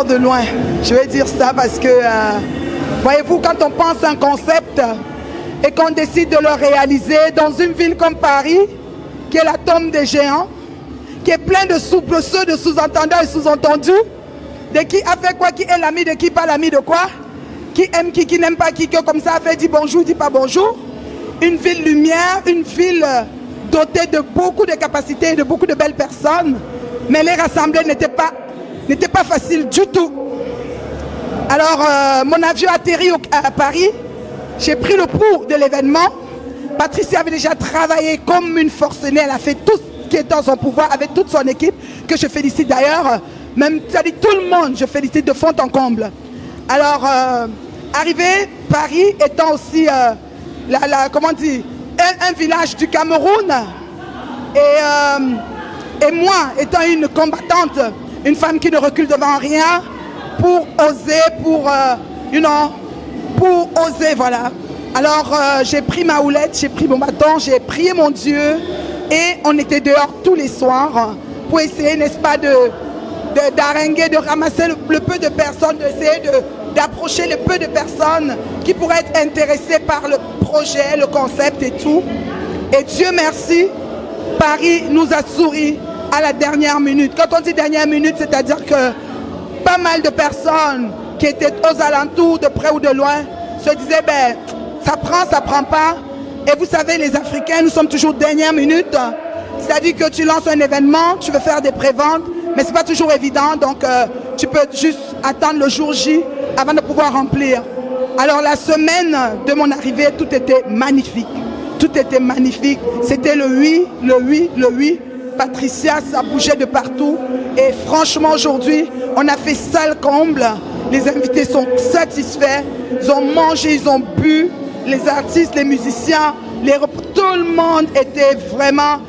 meilleur de loin. Je vais dire ça parce que, voyez-vous, quand on pense à un concept et qu'on décide de le réaliser dans une ville comme Paris, qui est la tombe des géants, qui est plein de soubresauts, de sous-entendants et sous-entendus, de qui a fait quoi, qui est l'ami de qui, pas l'ami de quoi, qui aime qui n'aime pas qui, que comme ça a fait dit bonjour, dit pas bonjour. Une ville lumière, une ville dotée de beaucoup de capacités et de beaucoup de belles personnes, mais les rassembler n'était pas facile du tout. Alors, mon avion atterrit à Paris, j'ai pris le pouls de l'événement. Patricia avait déjà travaillé comme une forcenée, elle a fait tout ce qui est dans son pouvoir avec toute son équipe, que je félicite d'ailleurs, même tout le monde, je félicite de fond en comble. Alors, arrivé, Paris étant aussi, comment dire, un village du Cameroun, et moi étant une combattante, une femme qui ne recule devant rien, pour oser, pour oser, voilà. Alors, j'ai pris ma houlette, j'ai pris mon bâton, j'ai prié mon Dieu, et on était dehors tous les soirs pour essayer, n'est-ce pas, d'arranger, de ramasser le peu de personnes, d'essayer d'approcher le peu de personnes qui pourraient être intéressées par le projet, le concept et tout. Et Dieu merci, Paris nous a souri à la dernière minute. Quand on dit dernière minute, c'est-à-dire que pas mal de personnes qui étaient aux alentours, de près ou de loin, se disaient, ben, ça prend pas. Et vous savez, les Africains, nous sommes toujours dernière minute. C'est-à-dire que tu lances un événement, tu veux faire des préventes, mais ce n'est pas toujours évident. Donc, tu peux juste attendre le jour J avant de pouvoir remplir. Alors, la semaine de mon arrivée, tout était magnifique. Tout était magnifique. C'était le 8, le 8, le 8. Patricia, ça bougeait de partout. Et franchement, aujourd'hui, on a fait salle comble. Les invités sont satisfaits. Ils ont mangé, ils ont bu. Les artistes, les musiciens, tout le monde était vraiment,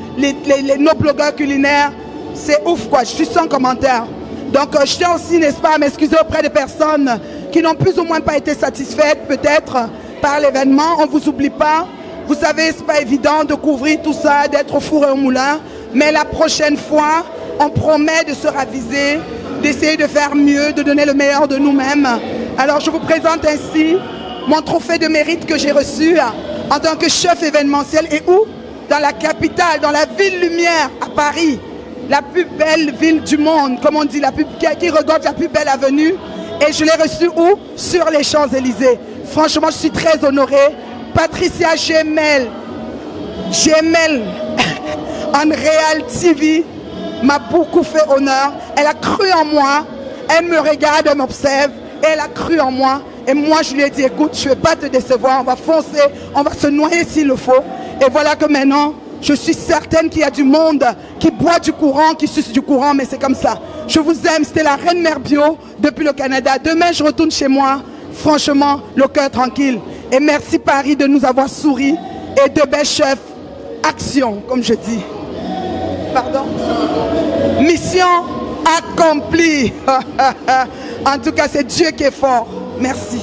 nos blogueurs culinaires, c'est ouf quoi, je suis sans commentaire. Donc je tiens aussi, n'est-ce pas, à m'excuser auprès des personnes qui n'ont plus ou moins pas été satisfaites peut-être par l'événement. On ne vous oublie pas, vous savez, c'est pas évident de couvrir tout ça, d'être au four et au moulin, mais la prochaine fois, on promet de se raviser, d'essayer de faire mieux, de donner le meilleur de nous-mêmes. Alors je vous présente ainsi mon trophée de mérite que j'ai reçu en tant que chef événementiel. Et où? Dans la capitale, dans la ville lumière, à Paris. La plus belle ville du monde, comme on dit, qui regorge la plus belle avenue. Et je l'ai reçu où? Sur les Champs-Élysées. Franchement, je suis très honorée. Patricia Gemel, Unreal TV, m'a beaucoup fait honneur. Elle a cru en moi. Elle me regarde, elle m'observe. Elle a cru en moi. Et moi, je lui ai dit, écoute, je ne vais pas te décevoir, on va foncer, on va se noyer s'il le faut. Et voilà que maintenant, je suis certaine qu'il y a du monde qui boit du courant, qui suce du courant, mais c'est comme ça. Je vous aime, c'était la Reine Mère Bio depuis le Canada. Demain, je retourne chez moi, franchement, le cœur tranquille. Et merci Paris de nous avoir souri et de belles chefs. Action, comme je dis. Pardon? Mission accomplie. En tout cas, c'est Dieu qui est fort. Merci.